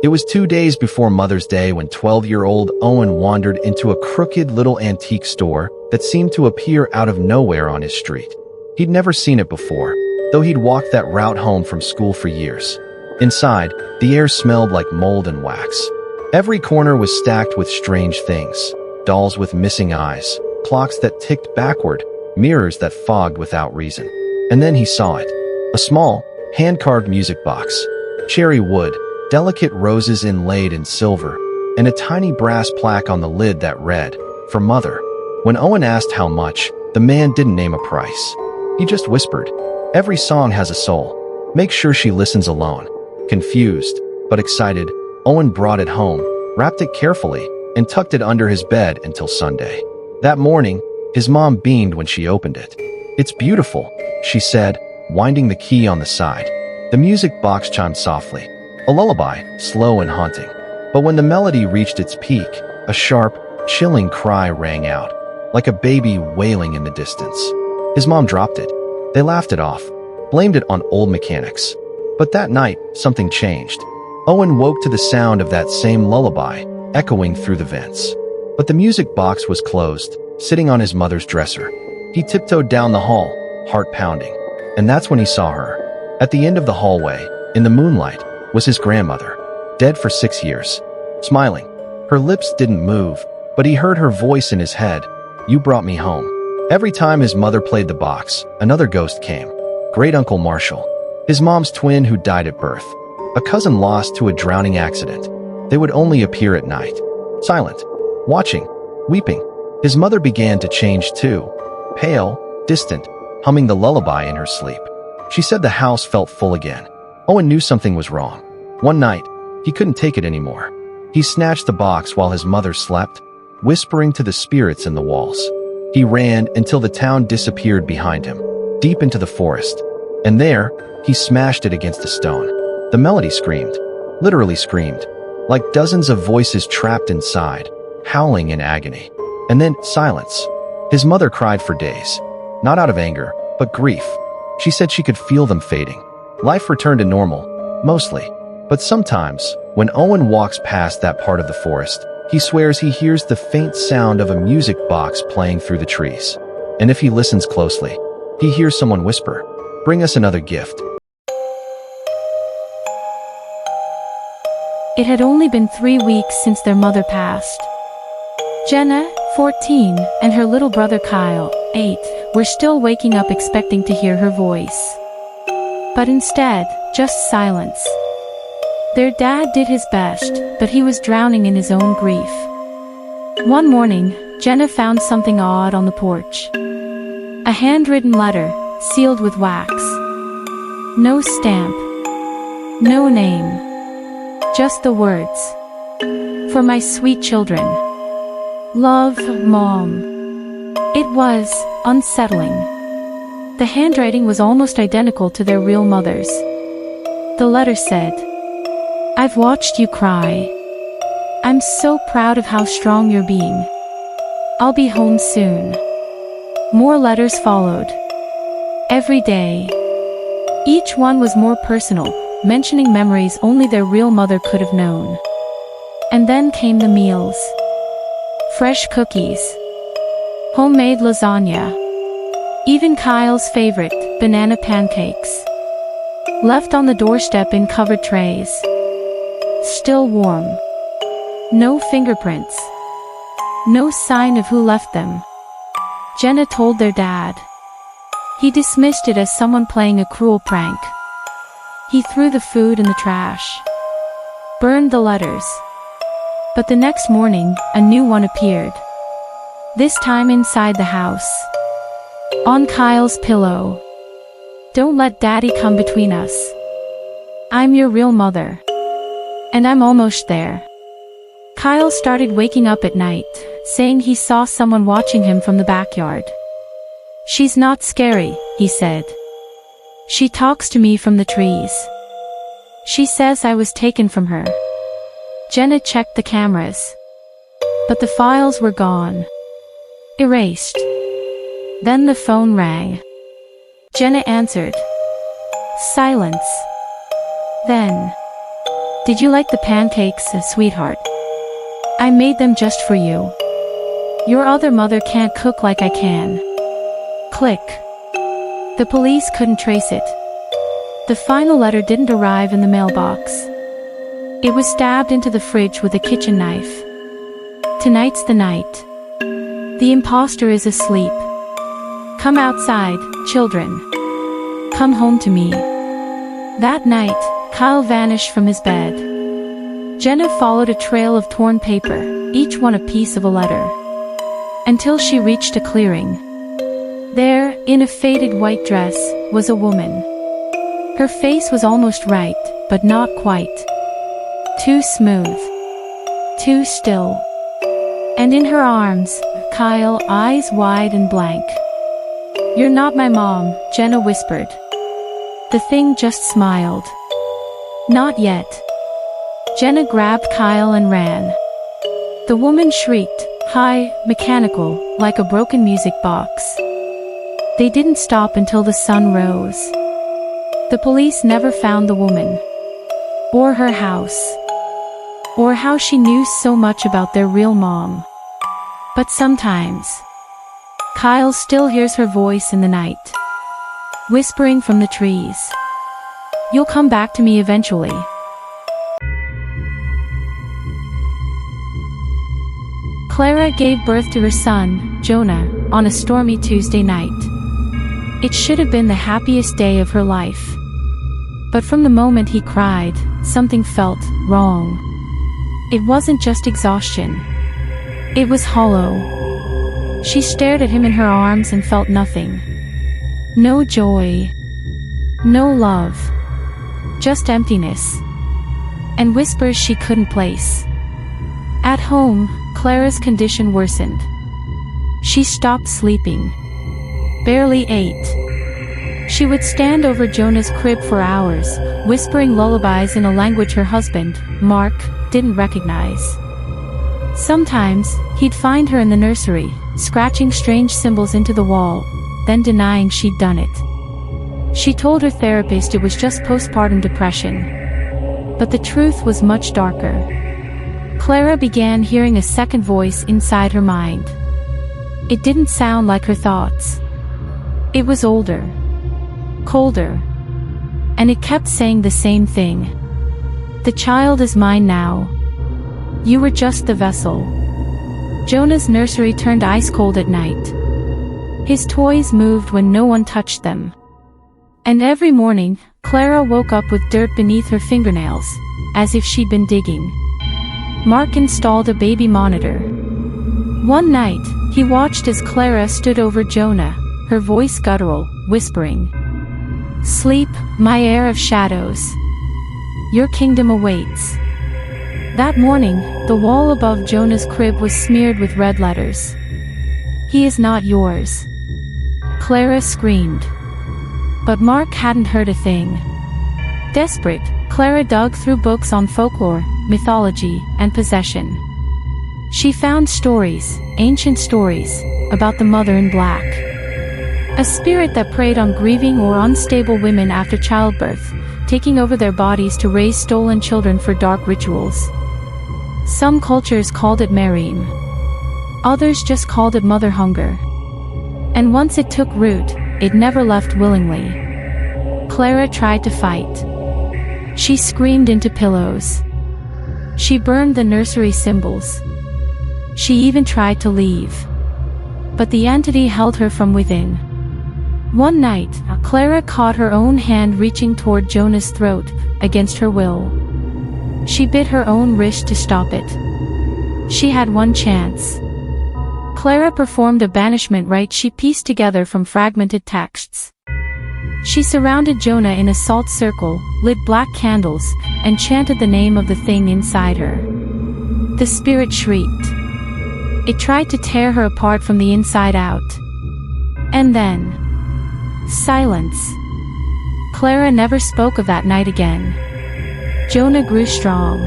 It was 2 days before Mother's Day when 12-year-old Owen wandered into a crooked little antique store that seemed to appear out of nowhere on his street. He'd never seen it before, though he'd walked that route home from school for years. Inside, the air smelled like mold and wax. Every corner was stacked with strange things: dolls with missing eyes, clocks that ticked backward, mirrors that fogged without reason. And then he saw it. A small, hand-carved music box. Cherry wood, delicate roses inlaid in silver, and a tiny brass plaque on the lid that read, "For Mother." When Owen asked how much, the man didn't name a price. He just whispered, "Every song has a soul. Make sure she listens alone." Confused, but excited, Owen brought it home, wrapped it carefully, and tucked it under his bed until Sunday. That morning, his mom beamed when she opened it. "It's beautiful," she said, winding the key on the side. The music box chimed softly, a lullaby, slow and haunting. But when the melody reached its peak, a sharp, chilling cry rang out, like a baby wailing in the distance. His mom dropped it. They laughed it off, blamed it on old mechanics. But that night, something changed. Owen woke to the sound of that same lullaby, echoing through the vents. But the music box was closed, sitting on his mother's dresser. He tiptoed down the hall, heart pounding. And that's when he saw her. At the end of the hallway, in the moonlight, was his grandmother, dead for 6 years. Smiling. Her lips didn't move, but he heard her voice in his head, "You brought me home." Every time his mother played the box, another ghost came. Great Uncle Marshall, his mom's twin who died at birth, a cousin lost to a drowning accident. They would only appear at night, silent, watching, weeping. His mother began to change too, pale, distant, humming the lullaby in her sleep. She said the house felt full again. Owen knew something was wrong. One night, he couldn't take it anymore. He snatched the box while his mother slept, whispering to the spirits in the walls. He ran until the town disappeared behind him, deep into the forest. And there, he smashed it against a stone. The melody screamed, literally screamed, like dozens of voices trapped inside, howling in agony. And then, silence. His mother cried for days, not out of anger, but grief. She said she could feel them fading. Life returned to normal, mostly. But sometimes, when Owen walks past that part of the forest, he swears he hears the faint sound of a music box playing through the trees. And if he listens closely, he hears someone whisper, "Bring us another gift." It had only been 3 weeks since their mother passed. Jenna, 14, and her little brother Kyle, 8, were still waking up expecting to hear her voice. But instead, just silence. Their dad did his best, but he was drowning in his own grief. One morning, Jenna found something odd on the porch. A handwritten letter, sealed with wax. No stamp. No name. Just the words. "For my sweet children. Love, Mom." It was unsettling. The handwriting was almost identical to their real mothers. The letter said, "I've watched you cry. I'm so proud of how strong you're being. I'll be home soon." More letters followed. Every day. Each one was more personal, mentioning memories only their real mother could have known. And then came the meals. Fresh cookies. Homemade lasagna. Even Kyle's favorite, banana pancakes. Left on the doorstep in covered trays. Still warm. No fingerprints. No sign of who left them. Jenna told their dad. He dismissed it as someone playing a cruel prank. He threw the food in the trash. Burned the letters. But the next morning, a new one appeared. This time inside the house. On Kyle's pillow. "Don't let Daddy come between us. I'm your real mother. And I'm almost there." Kyle started waking up at night, saying he saw someone watching him from the backyard. "She's not scary," he said. "She talks to me from the trees. She says I was taken from her." Jenna checked the cameras. But the files were gone. Erased. Then the phone rang. Jenna answered. Silence. Then, Did you like the pancakes, sweetheart? I made them just for you. Your other mother can't cook like I can. Click. The police couldn't trace it. The final letter didn't arrive in the mailbox. It was stabbed into the fridge with a kitchen knife. Tonight's the night. The imposter is asleep. Come outside, children. Come home to me. That night, Kyle vanished from his bed. Jenna followed a trail of torn paper, each one a piece of a letter, until she reached a clearing. There, in a faded white dress, was a woman. Her face was almost right, but not quite. Too smooth. Too still. And in her arms, Kyle, eyes wide and blank. "You're not my mom," Jenna whispered. The thing just smiled. "Not yet." Jenna grabbed Kyle and ran. The woman shrieked, high, mechanical, like a broken music box. They didn't stop until the sun rose. The police never found the woman, or her house, or how she knew so much about their real mom. But sometimes, Kyle still hears her voice in the night, whispering from the trees. "You'll come back to me eventually." Clara gave birth to her son, Jonah, on a stormy Tuesday night. It should have been the happiest day of her life. But from the moment he cried, something felt wrong. It wasn't just exhaustion. It was hollow. She stared at him in her arms and felt nothing. No joy. No love. Just emptiness. And whispers she couldn't place. At home, Clara's condition worsened. She stopped sleeping. Barely ate. She would stand over Jonah's crib for hours, whispering lullabies in a language her husband, Mark, didn't recognize. Sometimes, he'd find her in the nursery, scratching strange symbols into the wall, then denying she'd done it. She told her therapist it was just postpartum depression. But the truth was much darker. Clara began hearing a second voice inside her mind. It didn't sound like her thoughts. It was older, colder, and it kept saying the same thing. "The child is mine now. You were just the vessel." Jonah's nursery turned ice cold at night. His toys moved when no one touched them. And every morning, Clara woke up with dirt beneath her fingernails, as if she'd been digging. Mark installed a baby monitor. One night, he watched as Clara stood over Jonah, her voice guttural, whispering, "Sleep, my heir of shadows. Your kingdom awaits." That morning, the wall above Jonah's crib was smeared with red letters. "He is not yours." Clara screamed. But Mark hadn't heard a thing. Desperate, Clara dug through books on folklore, mythology, and possession. She found stories, ancient stories, about the mother in black. A spirit that preyed on grieving or unstable women after childbirth, taking over their bodies to raise stolen children for dark rituals. Some cultures called it Merim. Others just called it mother hunger. And once it took root, it never left willingly. Clara tried to fight. She screamed into pillows. She burned the nursery symbols. She even tried to leave. But the entity held her from within. One night, Clara caught her own hand reaching toward Jonah's throat, against her will. She bit her own wrist to stop it. She had one chance. Clara performed a banishment rite she pieced together from fragmented texts. She surrounded Jonah in a salt circle, lit black candles, and chanted the name of the thing inside her. The spirit shrieked. It tried to tear her apart from the inside out. And then, silence. Clara never spoke of that night again. Jonah grew strong.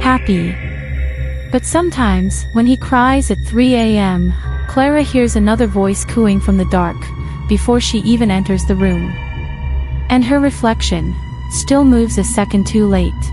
Happy. But sometimes, when he cries at 3 a.m., Clara hears another voice cooing from the dark, before she even enters the room. And her reflection, still moves a second too late.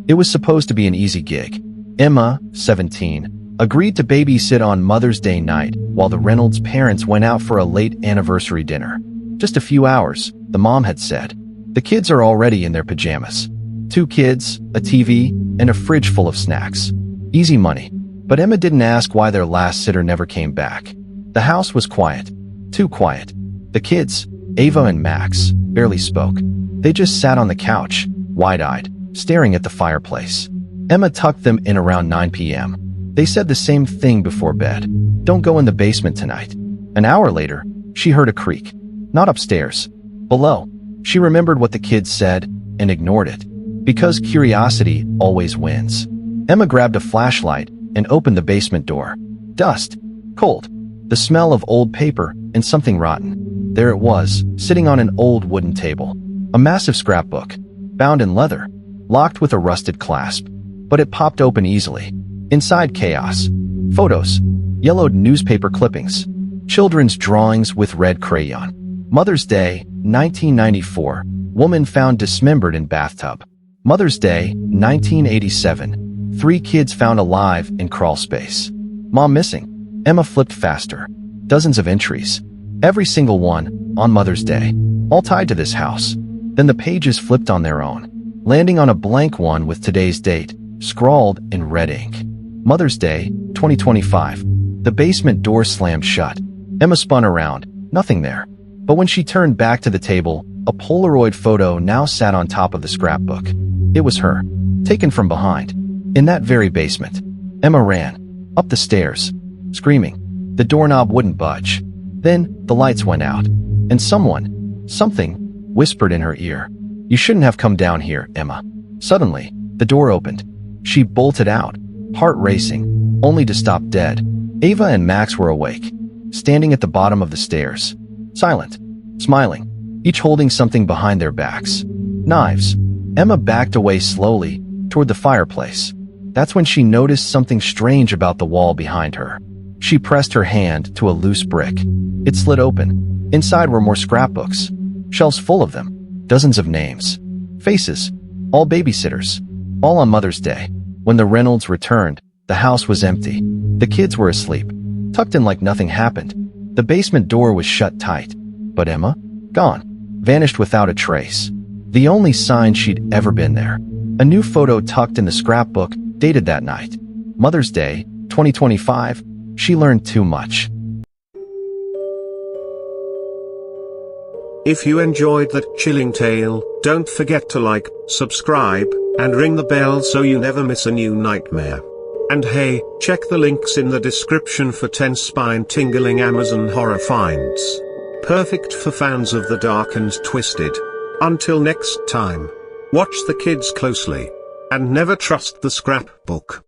It was supposed to be an easy gig. Emma, 17, agreed to babysit on Mother's Day night while the Reynolds parents went out for a late anniversary dinner. Just a few hours, the mom had said. The kids are already in their pajamas. 2 kids, a TV, and a fridge full of snacks. Easy money. But Emma didn't ask why their last sitter never came back. The house was quiet. Too quiet. The kids, Ava and Max, barely spoke. They just sat on the couch, wide-eyed, staring at the fireplace. Emma tucked them in around 9 p.m. They said the same thing before bed. Don't go in the basement tonight. An hour later, she heard a creak. Not upstairs. Below. She remembered what the kids said and ignored it. Because curiosity always wins. Emma grabbed a flashlight and opened the basement door. Dust. Cold. The smell of old paper and something rotten. There it was, sitting on an old wooden table. A massive scrapbook. Bound in leather. Locked with a rusted clasp. But it popped open easily. Inside, chaos. Photos. Yellowed newspaper clippings. Children's drawings with red crayon. Mother's Day, 1994. Woman found dismembered in bathtub. Mother's Day, 1987. 3 kids found alive in crawl space. Mom missing. Emma flipped faster. Dozens of entries. Every single one, on Mother's Day. All tied to this house. Then the pages flipped on their own, landing on a blank one with today's date, scrawled in red ink. Mother's Day, 2025. The basement door slammed shut. Emma spun around. Nothing there. But when she turned back to the table, a Polaroid photo now sat on top of the scrapbook. It was her. Taken from behind. In that very basement. Emma ran. Up the stairs. Screaming. The doorknob wouldn't budge. Then, the lights went out. And something, whispered in her ear. You shouldn't have come down here, Emma. Suddenly, the door opened. She bolted out, heart racing, only to stop dead. Ava and Max were awake, standing at the bottom of the stairs. Silent, smiling, each holding something behind their backs. Knives. Emma backed away slowly, toward the fireplace. That's when she noticed something strange about the wall behind her. She pressed her hand to a loose brick. It slid open. Inside were more scrapbooks. Shelves full of them. Dozens of names. Faces. All babysitters. All on Mother's Day. When the Reynolds returned, the house was empty. The kids were asleep, tucked in like nothing happened. The basement door was shut tight. But Emma? Gone. Vanished without a trace. The only sign she'd ever been there. A new photo tucked in the scrapbook, dated that night. Mother's Day, 2025. She learned too much. If you enjoyed that chilling tale, don't forget to like, subscribe, and ring the bell so you never miss a new nightmare. And hey, check the links in the description for 10 spine-tingling Amazon horror finds. Perfect for fans of the dark and twisted. Until next time, watch the kids closely. And never trust the scrapbook.